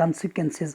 consequences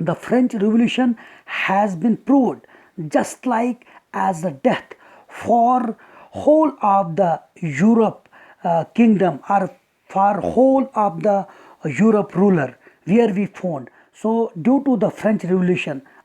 the French Revolution has been proved just like as a death for whole of the Europe kingdom, or for whole of the Europe ruler where we found. So due to the French Revolution,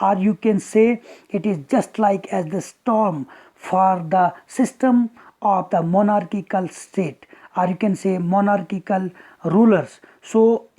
or you can say it is just like as the storm for the system of the monarchical state, or you can say monarchical rulers. So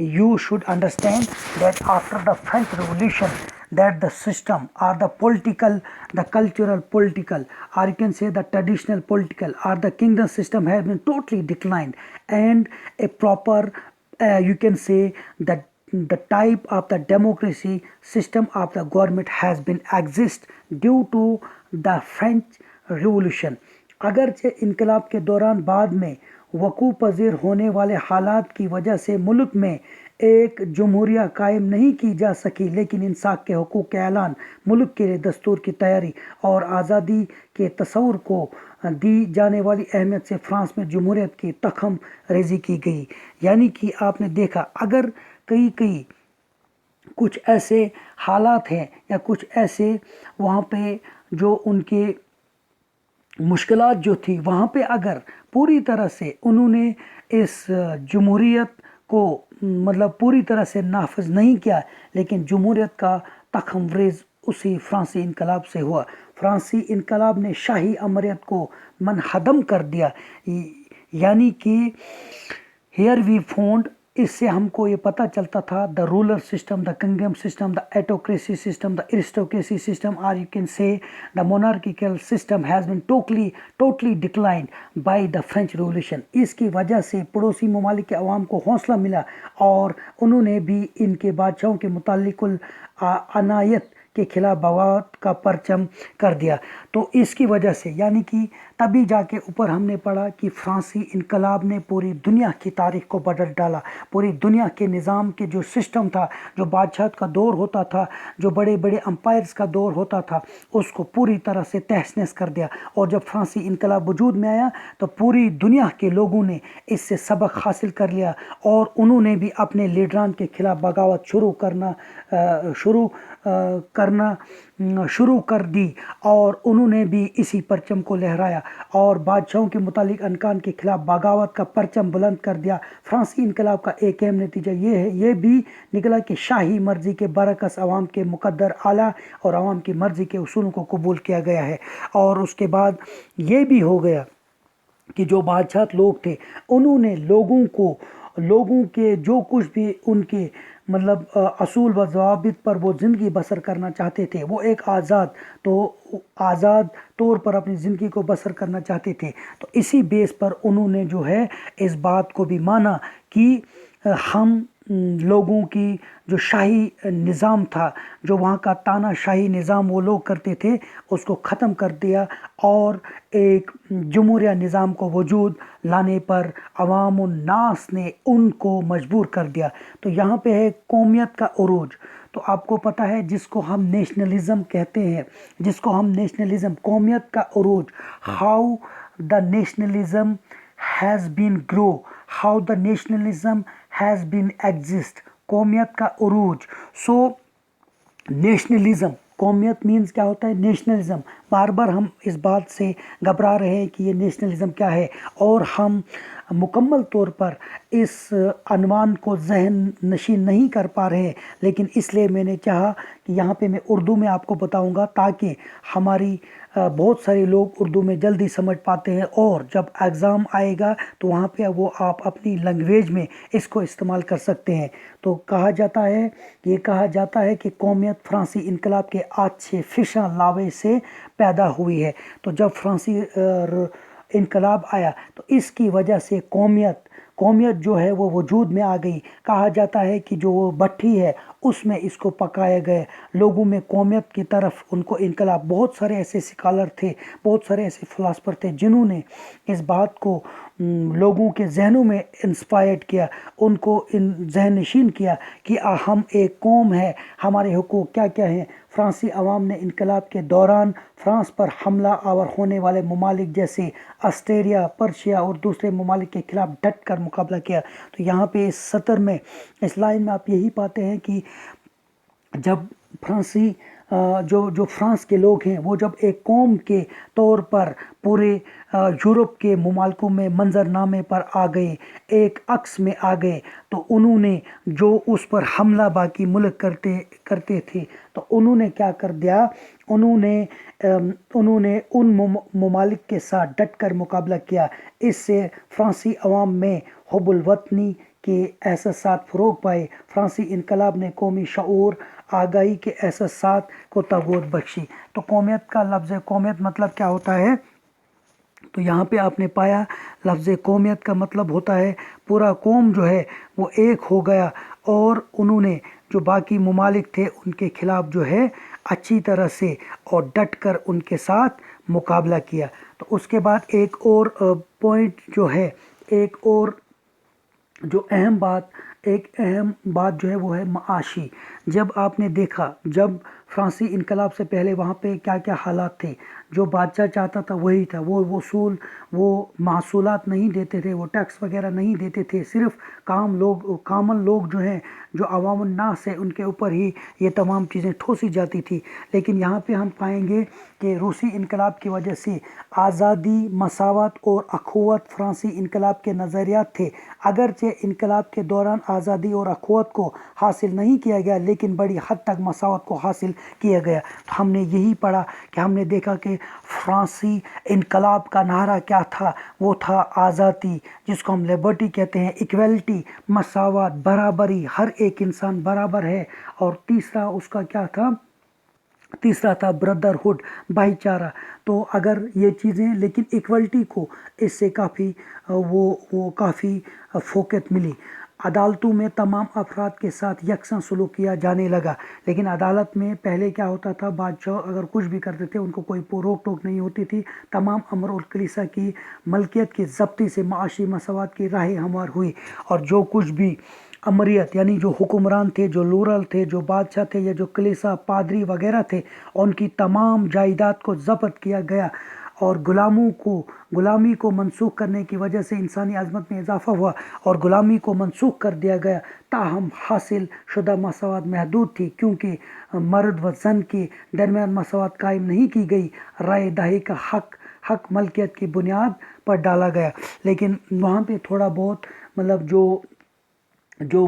You should understand that after the French Revolution, that the system or the political, the cultural political, or you can say the traditional political or the kingdom system has been totally declined, and a proper, you can say that the type of the democracy system of the government has been exist due to the French Revolution. اگرچہ انقلاب کے دوران بعد میں وقوع پذیر ہونے والے حالات کی وجہ سے ملک میں ایک جمہوریہ قائم نہیں کی جا سکی، لیکن انسان کے حقوق کے اعلان، ملک کے لیے دستور کی تیاری اور آزادی کے تصور کو دی جانے والی اہمیت سے فرانس میں جمہوریت کی تخم ریزی کی گئی۔ یعنی کہ آپ نے دیکھا، اگر کئی کچھ ایسے حالات ہیں یا کچھ ایسے وہاں پہ جو ان کے مشکلات جو تھی، وہاں پہ اگر پوری طرح سے انہوں نے اس جمہوریت کو مطلب پوری طرح سے نافذ نہیں کیا، لیکن جمہوریت کا تخم ریز اسی فرانسی انقلاب سے ہوا۔ فرانسی انقلاب نے شاہی امریت کو منہدم کر دیا، یعنی کہ ہیئر وی فونڈ، اس سے ہم کو یہ پتہ چلتا تھا the ruler system, the kingdom system, the autocracy system, the aristocracy system, اور you can say the monarchical system has been totally declined by the French revolution. اس کی وجہ سے پڑوسی ممالک کے عوام کو حوصلہ ملا اور انہوں نے بھی ان کے بادشاہوں کے متعلق العنایت کے خلاف بغاوت کا پرچم کر دیا۔ تو اس کی وجہ سے یعنی کہ تبھی جا کے اوپر ہم نے پڑھا کہ فرانسی انقلاب نے پوری دنیا کی تاریخ کو بدل ڈالا، پوری دنیا کے نظام کے جو سسٹم تھا، جو بادشاہت کا دور ہوتا تھا، جو بڑے بڑے امپائرز کا دور ہوتا تھا، اس کو پوری طرح سے تہس نہس کر دیا۔ اور جب فرانسی انقلاب وجود میں آیا تو پوری دنیا کے لوگوں نے اس سے سبق حاصل کر لیا اور انہوں نے بھی اپنے لیڈران کے خلاف بغاوت شروع کر دی اور انہوں نے بھی اسی پرچم کو لہرایا اور بادشاہوں کے متعلق انکان کے خلاف بغاوت کا پرچم بلند کر دیا۔ فرانسی انقلاب کا ایک اہم نتیجہ یہ بھی نکلا کہ شاہی مرضی کے برعکس عوام کے مقدر اعلیٰ اور عوام کی مرضی کے اصولوں کو قبول کیا گیا ہے۔ اور اس کے بعد یہ بھی ہو گیا کہ جو بادشاہ لوگ تھے، انہوں نے لوگوں کے جو کچھ بھی ان کے مطلب اصول و ضوابط پر وہ زندگی بسر کرنا چاہتے تھے، وہ ایک آزاد طور پر اپنی زندگی کو بسر کرنا چاہتے تھے، تو اسی بیس پر انہوں نے جو ہے اس بات کو بھی مانا کہ ہم لوگوں کی جو شاہی نظام تھا، جو وہاں کا تانا شاہی نظام وہ لوگ کرتے تھے، اس کو ختم کر دیا اور ایک جمہوریہ نظام کو وجود لانے پر عوام الناس نے ان کو مجبور کر دیا۔ تو یہاں پہ ہے قومیت کا عروج۔ تو آپ کو پتہ ہے جس کو ہم نیشنلزم کہتے ہیں، قومیت کا عروج، how the nationalism has been grow, how the nationalism has been exist, قومیت کا عروج۔ سو نیشنلزم، قومیت مینز کیا ہوتا ہے؟ نیشنلزم۔ بار بار ہم اس بات سے گھبرا رہے ہیں کہ یہ نیشنلزم کیا ہے، اور ہم مکمل طور پر اس عنوان کو ذہن نشین نہیں کر پا رہے ہیں، لیکن اس لیے میں نے چاہا کہ یہاں پہ میں اردو میں آپ کو بتاؤں گا تاکہ ہماری بہت سارے لوگ اردو میں جلدی سمجھ پاتے ہیں، اور جب ایگزام آئے گا تو وہاں پہ وہ آپ اپنی لینگویج میں اس کو استعمال کر سکتے ہیں۔ تو کہا جاتا ہے کہ قومیت فرانسی انقلاب کے آچھے فشاں لاوے سے پیدا ہوئی ہے۔ تو جب فرانسی انقلاب آیا تو اس کی وجہ سے قومیت جو ہے وہ وجود میں آ گئی۔ کہا جاتا ہے کہ جو وہ بھٹی ہے اس میں اس کو پکایا گیا، لوگوں میں قومیت کی طرف ان کو انقلاب۔ بہت سارے ایسے اسکالر تھے، بہت سارے ایسے فلاسفر تھے جنہوں نے اس بات کو لوگوں کے ذہنوں میں انسپائرڈ کیا، ان کو ذہن نشین کیا کہ ہم ایک قوم ہے، ہمارے حقوق کیا کیا ہیں۔ فرانسی عوام نے انقلاب کے دوران فرانس پر حملہ آور ہونے والے ممالک جیسے آسٹریا، پرشیا اور دوسرے ممالک کے خلاف ڈٹ کر مقابلہ کیا۔ تو یہاں پہ اس سطر میں، اس لائن میں آپ یہی پاتے ہیں کہ جب فرانسی جو فرانس کے لوگ ہیں وہ جب ایک قوم کے طور پر پورے یورپ کے ممالکوں میں منظر نامے پر آ گئے، ایک عکس میں آ گئے، تو انہوں نے جو اس پر حملہ باقی ملک کرتے تھے تو انہوں نے کیا کر دیا، انہوں نے ان ممالک کے ساتھ ڈٹ کر مقابلہ کیا۔ اس سے فرانسی عوام میں حب الوطنی کے احساسات فروغ پائے۔ فرانسی انقلاب نے قومی شعور، آگاہی کے احساسات کو تقویت بخشی۔ تو قومیت کا لفظ قومیت مطلب کیا ہوتا ہے؟ تو یہاں پہ آپ نے پایا لفظ قومیت کا مطلب ہوتا ہے پورا قوم جو ہے وہ ایک ہو گیا، اور انہوں نے جو باقی ممالک تھے ان کے خلاف جو ہے اچھی طرح سے اور ڈٹ کر ان کے ساتھ مقابلہ کیا۔ تو اس کے بعد ایک اور پوائنٹ جو ہے، ایک اور جو ایک اہم بات جو ہے وہ ہے معاشی۔ جب آپ نے دیکھا، جب فرانسی انقلاب سے پہلے وہاں پہ کیا کیا حالات تھے، جو بادشاہ چاہتا تھا وہی تھا، وہ محصولات نہیں دیتے تھے، وہ ٹیکس وغیرہ نہیں دیتے تھے، صرف کامن لوگ جو ہیں، جو عوام الناس ہے، ان کے اوپر ہی یہ تمام چیزیں ٹھوسی جاتی تھی۔ لیکن یہاں پہ ہم پائیں گے کہ روسی انقلاب کی وجہ سے آزادی، مساوات اور اخوت فرانسی انقلاب کے نظریات تھے۔ اگرچہ انقلاب کے دوران آزادی اور اخوت کو حاصل نہیں کیا گیا، لیکن بڑی حد تک مساوات کو حاصل کیا گیا۔ تو ہم نے یہی پڑھا کہ ہم نے دیکھا کہ فرانسی انقلاب کا نعرہ کیا تھا، وہ تھا آزادی، جس کو ہم لیبرٹی کہتے ہیں، ایکویلٹی، مساوات، برابری، ہر ایک انسان برابر ہے۔ اور تیسرا اس کا کیا تھا؟ تیسرا تھا بردرہڈ، بھائی چارہ۔ تو اگر یہ چیزیں، لیکن ایکولٹی کو اس سے کافی فوقیت ملی۔ عدالتوں میں تمام افراد کے ساتھ یکساں سلوک کیا جانے لگا۔ لیکن عدالت میں پہلے کیا ہوتا تھا، بادشاہ اگر کچھ بھی کرتے تھے ان کو کوئی روک ٹوک نہیں ہوتی تھی۔ تمام امر اور کلیسا کی ملکیت کی ضبطی سے معاشی مساوات کی راہ ہموار ہوئی، اور جو کچھ بھی امریت یعنی جو حکمران تھے، جو لورل تھے، جو بادشاہ تھے، یا جو کلیسا پادری وغیرہ تھے، ان کی تمام جائیداد کو ضبط کیا گیا، اور غلامی کو منسوخ کرنے کی وجہ سے انسانی عظمت میں اضافہ ہوا، اور غلامی کو منسوخ کر دیا گیا۔ تاہم حاصل شدہ مساوات محدود تھی، کیونکہ مرد و زن کے درمیان مساوات قائم نہیں کی گئی۔ رائے دہی کا حق ملکیت کی بنیاد پر ڈالا گیا، لیکن وہاں پہ تھوڑا بہت مطلب جو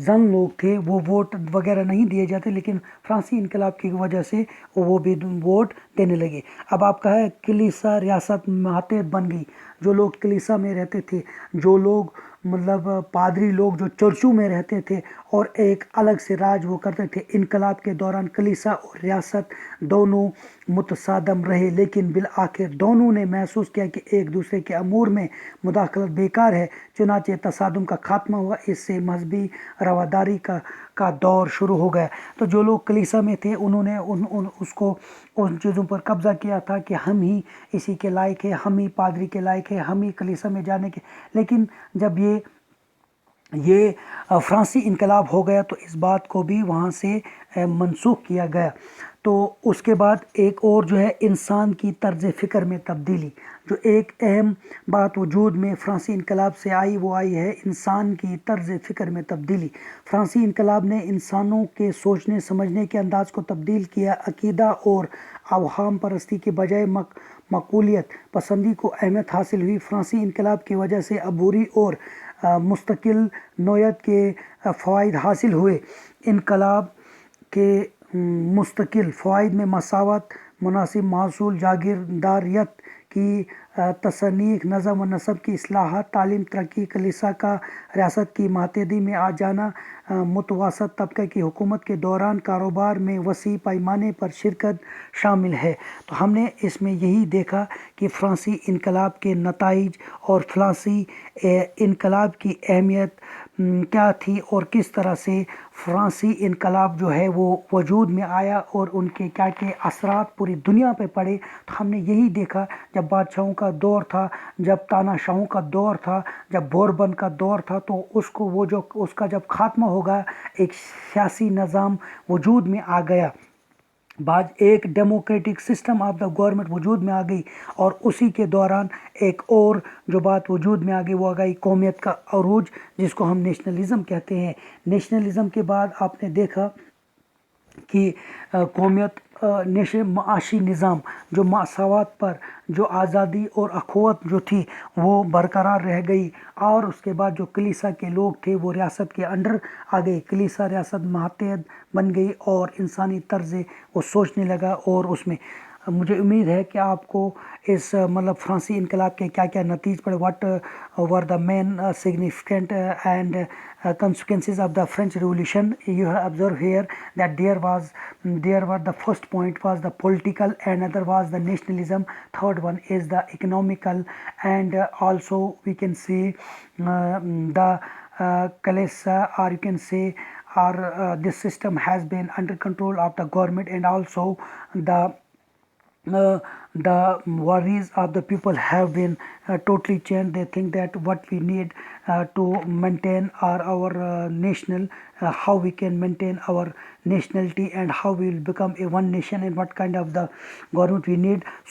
زن لوگ تھے وہ ووٹ وغیرہ نہیں دیے جاتے، لیکن فرانسی انقلاب کی وجہ سے وہ بھی ووٹ دینے لگے۔ اب آپ کا ہے کلیسا ریاست ماتحت بن گئی۔ جو لوگ کلیسا میں رہتے تھے، جو لوگ مطلب پادری لوگ جو چرچوں میں رہتے تھے اور ایک الگ سے راج وہ کرتے تھے، انقلاب کے دوران کلیسا اور ریاست دونوں متصادم رہے، لیکن بالآخر دونوں نے محسوس کیا کہ ایک دوسرے کے امور میں مداخلت بیکار ہے، چنانچہ تصادم کا خاتمہ ہوا۔ اس سے مذہبی رواداری کا دور شروع ہو گیا۔ تو جو لوگ کلیسا میں تھے انہوں نے ان چیزوں پر قبضہ کیا تھا کہ ہم ہی اسی کے لائق ہیں، ہم ہی پادری کے لائق ہیں، ہم ہی کلیسا میں جانے کے۔ لیکن جب یہ فرانسی انقلاب ہو گیا تو اس بات کو بھی وہاں سے منسوخ کیا گیا۔ تو اس کے بعد ایک اور جو ہے انسان کی طرز فکر میں تبدیلی، جو ایک اہم بات وجود میں فرانسی انقلاب سے آئی، وہ آئی ہے انسان کی طرز فکر میں تبدیلی۔ فرانسی انقلاب نے انسانوں کے سوچنے سمجھنے کے انداز کو تبدیل کیا۔ عقیدہ اور اوہام پرستی کے بجائے معقولیت پسندی کو اہمیت حاصل ہوئی۔ فرانسی انقلاب کی وجہ سے عبوری اور مستقل نوعیت کے فوائد حاصل ہوئے۔ انقلاب کے مستقل فوائد میں مساوات، مناسب محصول، جاگیرداریت کی تصنیف، نظم و نسب کی اصلاحات، تعلیم، ترقی، کلیسا کا ریاست کی ماتحتی میں آ جانا، متوسط طبقے کی حکومت کے دوران کاروبار میں وسیع پیمانے پر شرکت شامل ہے۔ تو ہم نے اس میں یہی دیکھا کہ فرانسی انقلاب کے نتائج اور فرانسی انقلاب کی اہمیت کیا تھی، اور کس طرح سے فرانسی انقلاب جو ہے وہ وجود میں آیا، اور ان کے کیا کیا اثرات پوری دنیا پہ پڑے۔ تو ہم نے یہی دیکھا، جب بادشاہوں کا دور تھا، جب تاناشاہوں کا دور تھا، جب بوربن کا دور تھا، تو اس کا جب خاتمہ ہوگا، ایک سیاسی نظام وجود میں آ گیا، بعد ایک democratic system of the government وجود میں آ گئی، اور اسی کے دوران ایک اور جو بات وجود میں آ گئی وہ آ گئی قومیت کا عروج، جس کو ہم نیشنلزم کہتے ہیں۔ نیشنلزم کے بعد آپ نے دیکھا کہ قومیت معاشی نظام جو مساوات پر، جو آزادی اور اخوت جو تھی وہ برقرار رہ گئی، اور اس کے بعد جو کلیسا کے لوگ تھے وہ ریاست کے انڈر آ گئے، کلیسا ریاست ماتحت بن گئی، اور انسانی طرز وہ سوچنے لگا۔ اور اس میں مجھے امید ہے کہ آپ کو اس مطلب فرانسی انقلاب کے کیا کیا نتیج پڑے، what were the main significant and consequences of the French Revolution. You have observed here that there were the first point was the political, another was the nationalism, third one is the economical, and also we can see the Kalesa, or you can say, or this system has been under control of the government, and also the the worries of the people have been totally changed. They think that what we need to maintain our national, how we can maintain our nationality, and how we will become a one nation, and what kind of the government we need.